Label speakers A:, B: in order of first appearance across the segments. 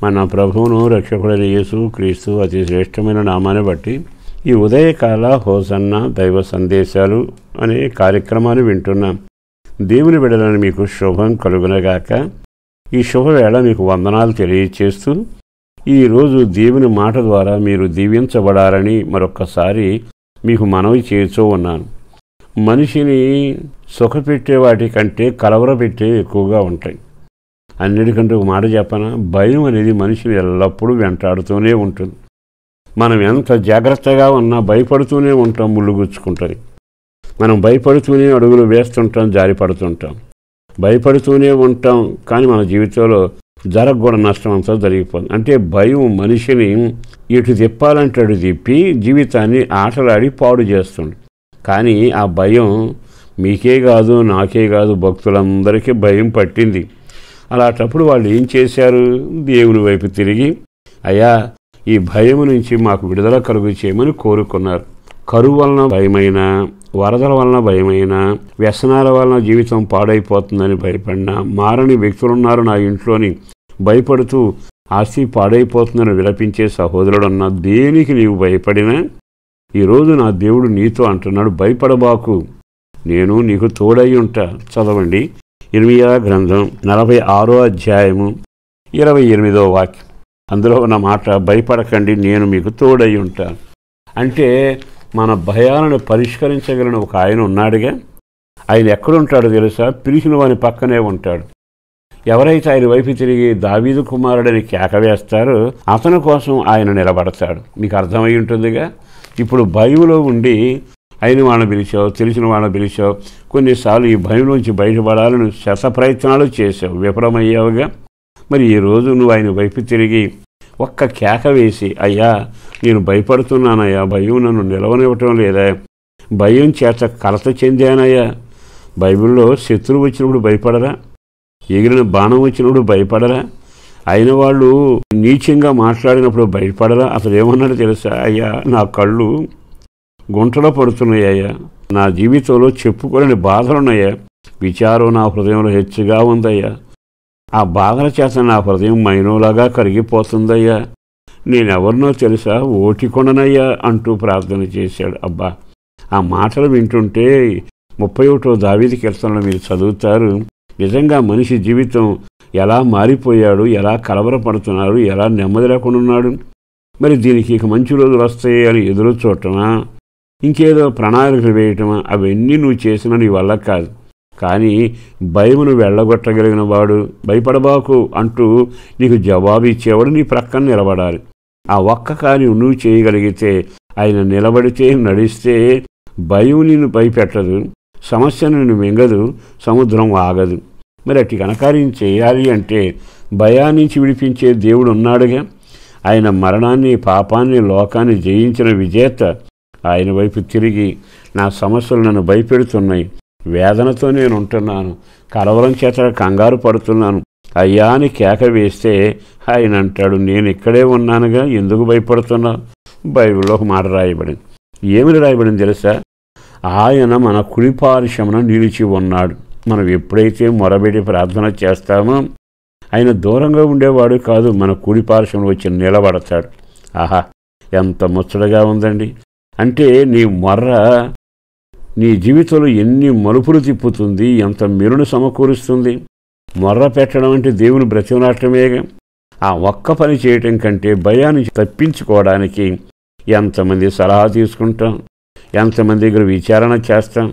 A: మన ప్రభువును రక్షకుడైన యేసు క్రీస్తు అతి శ్రేష్టమైన నామాన్ని బట్టి ఈ ఉదయకాల హోసన్న దైవ సందేశాలు అనే కార్యక్రమాన్ని వింటున్నాం. దేవుని బిడ్డలను మీకు శుభం కలుగునగాక. ఈ శుభవేళ మీకు వందనాలు తెలియచేస్తూ ఈరోజు దేవుని మాట ద్వారా మీరు దీవించబడాలని మరొక్కసారి మీకు మనవి చేస్తూ ఉన్నాను. మనిషిని సుఖపెట్టే వాటి కంటే కలవరపెట్టేవి ఎక్కువగా ఉంటాయి. అన్నిటికంటే ఒక మాట చెప్పనా, భయం అనేది మనిషిని ఎల్లప్పుడూ వెంటాడుతూనే ఉంటుంది. మనం ఎంత జాగ్రత్తగా ఉన్నా భయపడుతూనే ఉంటాం, ముళ్ళుగుచ్చుకుంటుంది. మనం భయపడుతూనే అడుగులు వేస్తుంటాం, జారిపడుతుంటాం, భయపడుతూనే ఉంటాం. కానీ మన జీవితంలో జరగకూడని నష్టం అంతా జరిగిపోతుంది. అంటే భయం మనిషిని ఇటు తిప్పాలంటే అటు తిప్పి జీవితాన్ని ఆటలాడి పాడు చేస్తుంది. కానీ ఆ భయం మీకే కాదు, నాకే కాదు, భక్తులందరికీ భయం పట్టింది. అలాంటప్పుడు వాళ్ళు ఏం చేశారు? దేవుని వైపు తిరిగి, అయ్యా ఈ భయం నుంచి మాకు విడుదల కలుగు చేయమని కోరుకున్నారు. కరువు వలన భయమైనా, వరదల వలన భయమైనా, వ్యసనాల వలన జీవితం పాడైపోతుందని భయపడినా, మారని వ్యక్తులున్నారు నా ఇంట్లోని భయపడుతూ ఆస్తి పాడైపోతుందని విలపించే సహోదరుడున్నా, దేనికి నీవు భయపడినా ఈరోజు నా దేవుడు నీతో అంటున్నాడు, భయపడబాకు, నేను నీకు తోడై ఉంటా. చదవండి ఇర్మియా గ్రంథం 46వ అధ్యాయము 28వ వాక్యం. అందులో ఉన్న మాట, భయపడకండి, నేను మీకు తోడై ఉంటాను. అంటే మన భయాలను పరిష్కరించగలిగిన ఒక ఆయన ఉన్నాడుగా. ఆయన ఎక్కడుంటాడో తెలుసా? పిలిచిన వాని పక్కనే ఉంటాడు. ఎవరైతే ఆయన వైపు తిరిగి దావీదు కుమారుడని కేక వేస్తారో అతని కోసం ఆయన నిలబడతాడు. మీకు అర్థమై ఉంటుందిగా. ఇప్పుడు భయంలో ఉండి అయిన వాళ్ళని పిలిచావు, తెలిసిన వాళ్ళని పిలిచావు, కొన్నిసార్లు ఈ భయంలోంచి బయటపడాలని శత ప్రయత్నాలు చేసావు, విఫలమయ్యావుగా. మరి ఈరోజు నువ్వు ఆయన వైపు తిరిగి ఒక్క కేక వేసి, అయ్యా నేను భయపడుతున్నానయ్యా, భయం నన్ను నిలవనివ్వటం లేదా, భయం చేత కలత చెందానయ్యా. బైబిల్లో శత్రువు వచ్చినప్పుడు భయపడరా? ఎగిరిన బాణం వచ్చినప్పుడు భయపడరా? అయిన వాళ్ళు నీచంగా మాట్లాడినప్పుడు భయపడరా? అసలు ఏమన్నాడు తెలుసా? అయ్యా నా కళ్ళు గుంటలో పడుతున్నాయ్యా, నా జీవితంలో చెప్పుకోలేని బాధలున్నాయా, విచారం నా హృదయంలో హెచ్చుగా ఉందయ్యా, ఆ బాధల చేత నా హృదయం మైనోలాగా కరిగిపోతుందయ్యా, నేనెవరినో తెలుసా, ఓటికొననయ్యా అంటూ ప్రార్థన చేశాడు. అబ్బా, ఆ మాటలు వింటుంటే 31వ దావీదు కీర్తనలో మీరు చదువుతారు. నిజంగా మనిషి జీవితం ఎలా మారిపోయాడు, ఎలా కలవరపడుతున్నాడు, ఎలా నెమ్మది లేకుండా ఉన్నాడు. మరి దీనికి ఇక మంచి రోజులు వస్తాయి అని ఎదురు చూడటమా, ఇంకేదో ప్రణాళికలు వేయటమా, అవన్నీ నువ్వు చేసినా నీ వల్ల కాదు. కానీ భయమును వెళ్ళగొట్టగలిగిన వాడు, భయపడబాకు అంటూ నీకు జవాబు ఇచ్చేవాడు నీ ప్రక్కన నిలబడాలి. ఆ ఒక్క కార్యం నువ్వు చేయగలిగితే, ఆయన నిలబడితే, నడిస్తే భయం నిన్ను భయపెట్టదు, సమస్య నిన్ను మింగదు, సముద్రం ఆగదు. మరి అట్టి ఘనకార్యం చేయాలి అంటే భయాన్నించి విడిపించే దేవుడు ఉన్నాడుగా. ఆయన మరణాన్ని, పాపాన్ని, లోకాన్ని జయించిన విజేత. ఆయన వైపు తిరిగి, నా సమస్యలు నన్ను భయపెడుతున్నాయి, వేదనతో నేను ఉంటున్నాను, కలవరం చేత కంగారు పడుతున్నాను అయ్యా అని కేక వేస్తే ఆయన అంటాడు, నేను ఇక్కడే ఉన్నానుగా, ఎందుకు భయపడుతున్నా? బైబిల్లో ఒక మాట రాయబడింది. ఏమని రాయబడింది తెలుసా? ఆయన మన కుడిపార్శ్వమున నిలిచి ఉన్నాడు. మనం ఎప్పుడైతే మొరబెట్టి ప్రార్థన చేస్తామో ఆయన దూరంగా ఉండేవాడు కాదు, మన కుడిపార్శ్వమున వచ్చి నిలబడతాడు. ఆహా, ఎంత ముచ్చటగా ఉందండి. అంటే నీ మొర్ర నీ జీవితంలో ఎన్ని మలుపులు తిప్పుతుంది, ఎంత మెరును సమకూరుస్తుంది. మొర్ర పెట్టడం అంటే దేవుని బ్రతిమలాడటమేగా. ఆ ఒక్క పని చేయటం కంటే భయాన్ని తప్పించుకోవడానికి ఎంతమంది సలహా తీసుకుంటాం, ఎంతమంది దగ్గర విచారణ చేస్తాం.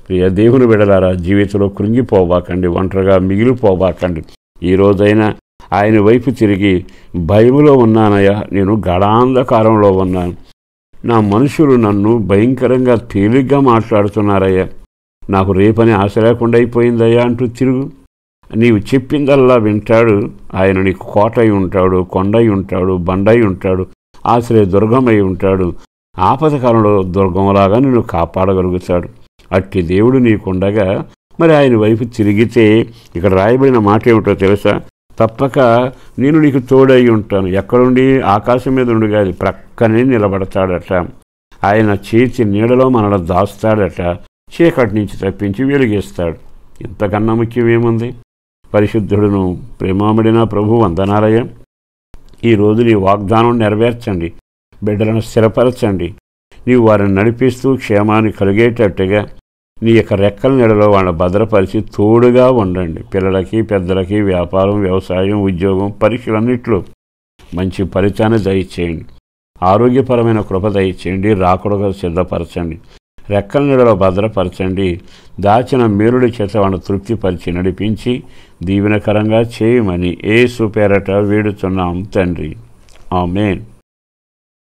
A: ప్రియ దేవుని బిడ్డలారా, జీవితంలో కృంగిపోబాకండి, ఒంటరిగా మిగిలిపోబాకండి. ఈ రోజైనా ఆయన వైపు తిరిగి, భయములో ఉన్నానయ్యా, నేను గడాంధకారంలో ఉన్నాను, నా మనుషులు నన్ను భయంకరంగా తేలిగ్గా మాట్లాడుతున్నారయ్యా, నాకు రేపని ఆశ లేకుండా అయిపోయిందయ్యా అంటూ తిరుగు. నీవు చెప్పిందల్లా వింటాడు. ఆయన నీకు కోటై ఉంటాడు, కొండై ఉంటాడు, బండై ఉంటాడు, ఆశ్రయ దుర్గమై ఉంటాడు. ఆపదకాలంలో దుర్గంలాగా నిన్ను కాపాడగలుగుతాడు. అట్టి దేవుడు నీకుండగా మరి ఆయన వైపు తిరిగితే, ఇక్కడ రాయబడిన మాట ఏమిటో తెలుసా? తప్పక నేను నీకు తోడై ఉంటాను. ఎక్కడుండి? ఆకాశం మీద ఉండి కాదు, ప్రక్కనే నిలబడతాడట. ఆయన చేతి నీడలో మనల్ని దాస్తాడట, చీకటి నుంచి తప్పించి వెలిగిస్తాడు. ఇంతకన్నా ముఖ్యమేముంది? పరిశుద్ధుడును ప్రేమామడిన ప్రభు వందనాలయ. ఈరోజు నీ వాగ్దానం నెరవేర్చండి. బిడ్డలను స్థిరపరచండి. నీవు వారిని నడిపిస్తూ క్షేమాన్ని కలిగేటట్టుగా నీ యొక్క రెక్కల నీడలో వాళ్ళని భద్రపరిచి తోడుగా ఉండండి. పిల్లలకి, పెద్దలకి, వ్యాపారం, వ్యవసాయం, ఉద్యోగం, పరీక్షలన్నింటిలో మంచి ఫలితాన్ని దయచేయండి. ఆరోగ్యపరమైన కృప దయచేయండి. రాకడగా సిద్ధపరచండి. రెక్కల నీడలో భద్రపరచండి. దాచిన మేలుడి చేత వాళ్ళని తృప్తిపరిచి నడిపించి దీవెనకరంగా చేయమని యేసు పేరట వేడుచున్నాం తండ్రి. ఆమేన్.